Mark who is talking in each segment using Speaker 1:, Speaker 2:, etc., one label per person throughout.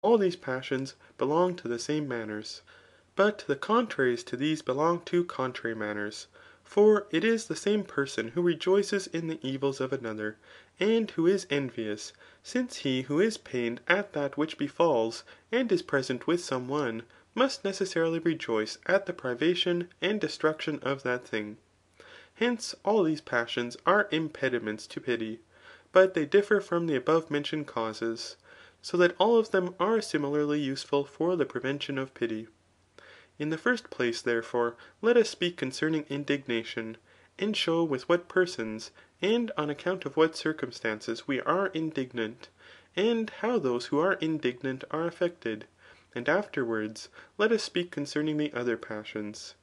Speaker 1: all these passions belong to the same manners. But the contraries to these belong to contrary manners. For it is the same person who rejoices in the evils of another, and who is envious ; since he who is pained at that which befals, and is present with some one, must necessarily rejoice at the privation and destruction of that thing. Hence, all these passions are impediments to pity ; but they differ from the above mentioned causes, so that all of them are similarly useful for the prevention of pity. In the first place, therefore, let us speak concerning indignation, and show with what persons, and on account of what circumstances we are indignant, and how those who are indignant are affected ; and afterwards let us speak concerning the other passions.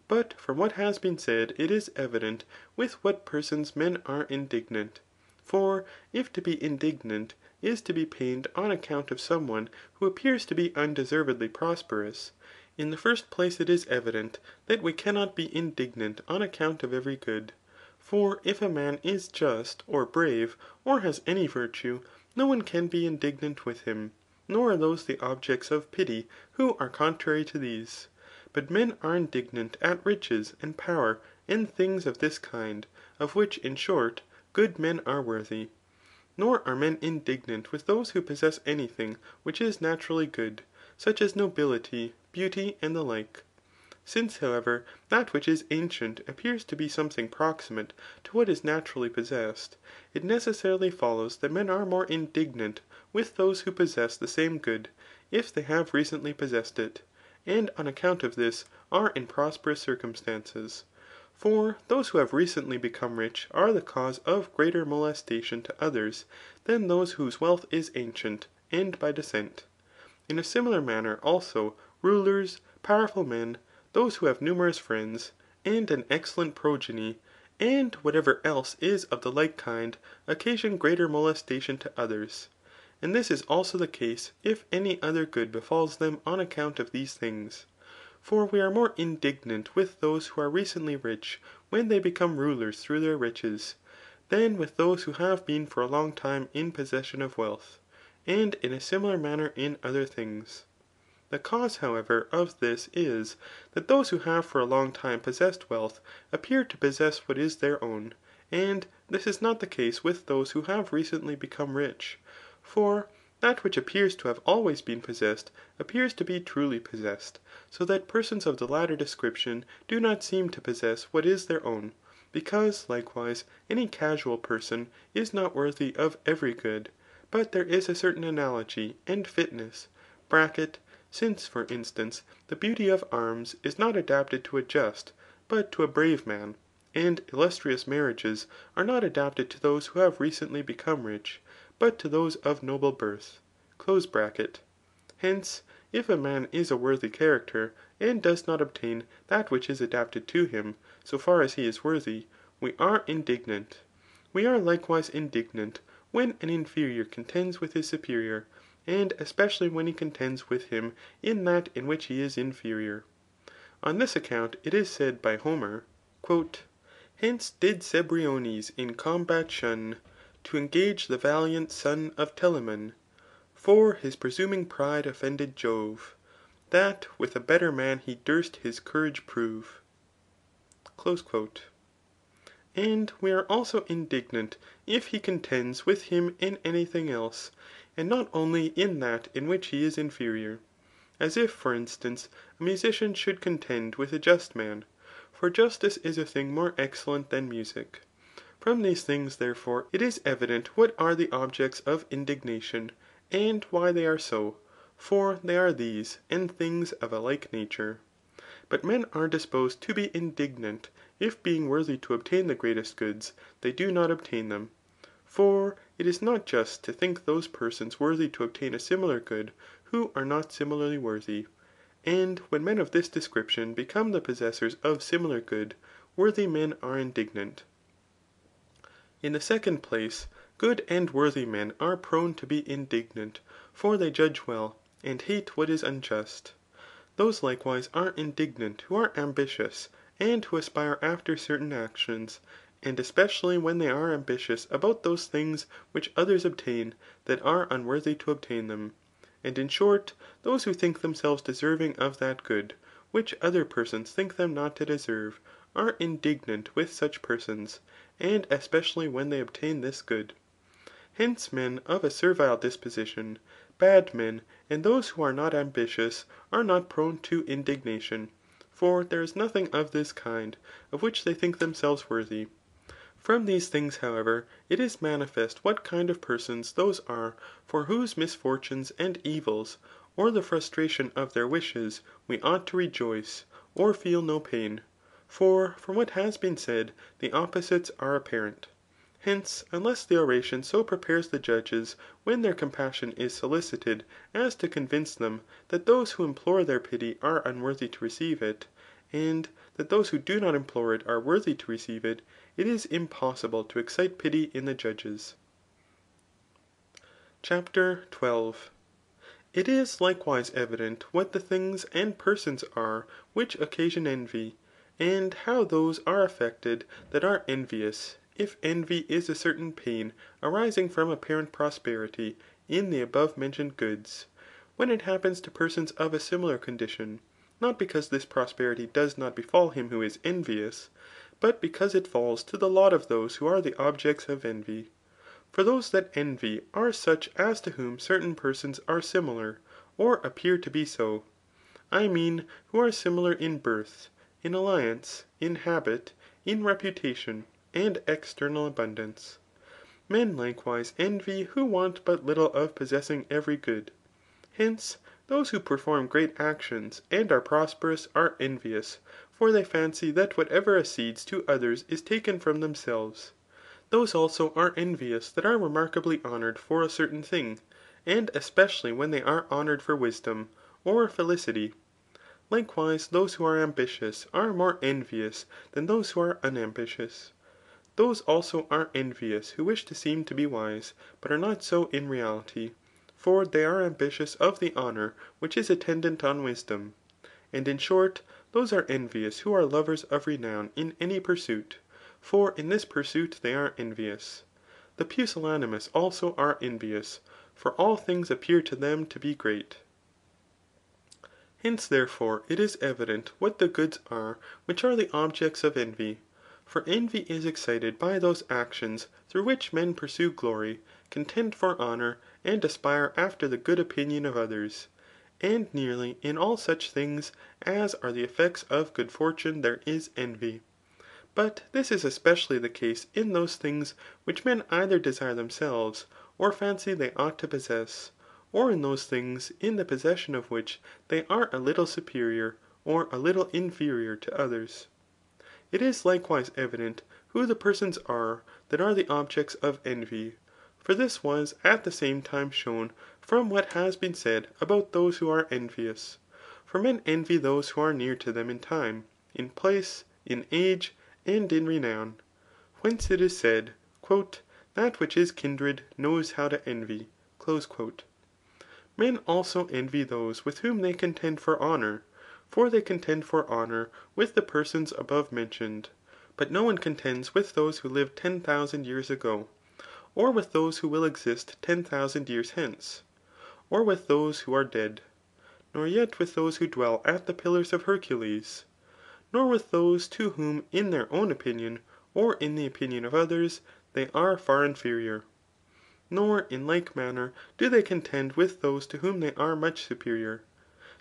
Speaker 1: But from what has been said it is evident with what persons men are indignant. For if to be indignant is to be pained on account of some one who appears to be undeservedly prosperous, in the first place it is evident that we cannot be indignant on account of every good. For if a man is just, or brave, or has any virtue, no one can be indignant with him, nor are those the objects of pity who are contrary to these. But men are indignant at riches and power, and things of this kind, of which, in short, good men are worthy. Nor are men indignant with those who possess any thing which is naturally good, such as nobility, beauty, and the like. Since, however, that which is ancient appears to be something proximate to what is naturally possessed, it necessarily follows that men are more indignant with those who possess the same good, if they have recently possessed it, and on account of this are in prosperous circumstances. For those who have recently become rich are the cause of greater molestation to others than those whose wealth is ancient, and by descent. In a similar manner, also, rulers, powerful men, those who have numerous friends, and an excellent progeny, and whatever else is of the like kind, occasion greater molestation to others. And this is also the case if any other good befals them on account of these things. For we are more indignant with those who are recently rich when they become rulers through their riches, than with those who have been for a long time in possession of wealth, and in a similar manner in other things. The cause, however, of this is, that those who have for a long time possessed wealth appear to possess what is their own, and this is not the case with those who have recently become rich. For that which appears to have always been possessed appears to be truly possessed, so that persons of the latter description do not seem to possess what is their own, because, likewise, any casual person is not worthy of every good, but there is a certain analogy and fitness (since, for instance, the beauty of arms is not adapted to a just, but to a brave man, and illustrious marriages are not adapted to those who have recently become rich, but to those of noble birth). Hence, if a man is a worthy character, and does not obtain that which is adapted to him, so far as he is worthy, we are indignant. We are likewise indignant when an inferior contends with his superior, and especially when he contends with him in that in which he is inferior. On this account it is said by Homer, Hence did Cebriones in combat shun To engage the valiant son of Telamon. For his presuming pride offended Jove, That with a better man he durst his courage prove. And we are also indignant if he contends with him in any thing else, and not only in that in which he is inferior ; as if, for instance, a musician should contend with a just man ; for justice is a thing more excellent than music. From these things, therefore, it is evident what are the objects of indignation, and why they are so ; for they are these, and things of a like nature. But men are disposed to be indignant, if being worthy to obtain the greatest goods, they do not obtain them. For it is not just to think those persons worthy to obtain a similar good, who are not similarly worthy. And when men of this description become the possessors of similar good, worthy men are indignant. In the second place, good and worthy men are prone to be indignant, for they judge well, and hate what is unjust. Those likewise are indignant who are ambitious, and who aspire after certain actions, and especially when they are ambitious about those things which others obtain that are unworthy to obtain them. And in short, those who think themselves deserving of that good, which other persons think them not to deserve, are indignant with such persons, and especially when they obtain this good. Hence men of a servile disposition, bad men, and those who are not ambitious, are not prone to indignation ; for there is nothing of this kind, of which they think themselves worthy. From these things, however, it is manifest what kind of persons those are for whose misfortunes and evils, or the frustration of their wishes, we ought to rejoice, or feel no pain. For from what has been said, the opposites are apparent. Hence, unless the oration so prepares the judges when their compassion is solicited, as to convince them that those who implore their pity are unworthy to receive it, and that those who do not implore it are worthy to receive it, it is impossible to excite pity in the judges. CHAPTER XII. It is likewise evident what the things and persons are which occasion envy, and how those are affected that are envious, if envy is a certain pain arising from apparent prosperity in the above mentioned goods, when it happens to persons of a similar condition, not because this prosperity does not befall him who is envious, but because it falls to the lot of those who are the objects of envy. For those that envy are such as to whom certain persons are similar, or appear to be so ; I mean who are similar in birth, in alliance, in habit, in reputation, and external abundance. Men likewise envy who want but little of possessing every good. Hence, those who perform great actions and are prosperous are envious, for they fancy that whatever accedes to others is taken from themselves. Those also are envious that are remarkably honoured for a certain thing, and especially when they are honoured for wisdom, or felicity. Likewise, those who are ambitious are more envious than those who are unambitious. Those also are envious who wish to seem to be wise, but are not so in reality ; for they are ambitious of the honour which is attendant on wisdom. And in short, those are envious who are lovers of renown in any pursuit ; for in this pursuit they are envious. The pusillanimous also are envious, for all things appear to them to be great. Hence, therefore, it is evident what the goods are which are the objects of envy. For envy is excited by those actions through which men pursue glory, contend for honour, and aspire after the good opinion of others. And nearly in all such things as are the effects of good fortune there is envy. But this is especially the case in those things which men either desire themselves, or fancy they ought to possess, or in those things in the possession of which they are a little superior, or a little inferior to others. It is likewise evident who the persons are that are the objects of envy. For this was at the same time shown from what has been said about those who are envious. For men envy those who are near to them in time, in place, in age, and in renown. Whence it is said, That which is kindred knows how to envy." Men also envy those with whom they contend for honour ; for they contend for honour with the persons above mentioned. But no one contends with those who lived 10,000 years ago, or with those who will exist 10,000 years hence, or with those who are dead ; nor yet with those who dwell at the pillars of Hercules ; nor with those to whom in their own opinion, or in the opinion of others, they are far inferior. Nor in like manner do they contend with those to whom they are much superior.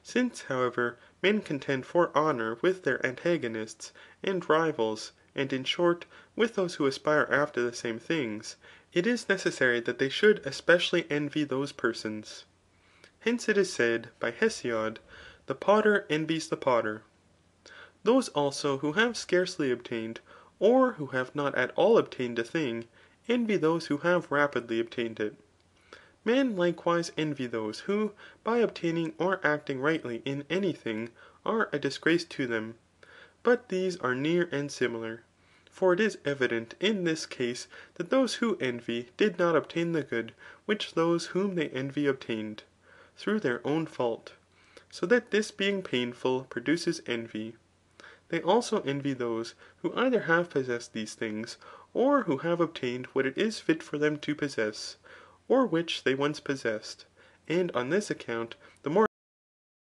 Speaker 1: Since, however, men contend for honour with their antagonists and rivals, and in short, with those who aspire after the same things, it is necessary that they should especially envy those persons. Hence it is said by Hesiod, the potter envies the potter. Those also who have scarcely obtained, or who have not at all obtained a thing, envy those who have rapidly obtained it. Men likewise envy those who, by obtaining or acting rightly in any thing, are a disgrace to them. But these are near and similar. For it is evident in this case that those who envy did not obtain the good which those whom they envy obtained, through their own fault ; so that this being painful produces envy. They also envy those who either have possessed these things, or who have obtained what it is fit for them to possess, or which they once possessed, And on this account, the more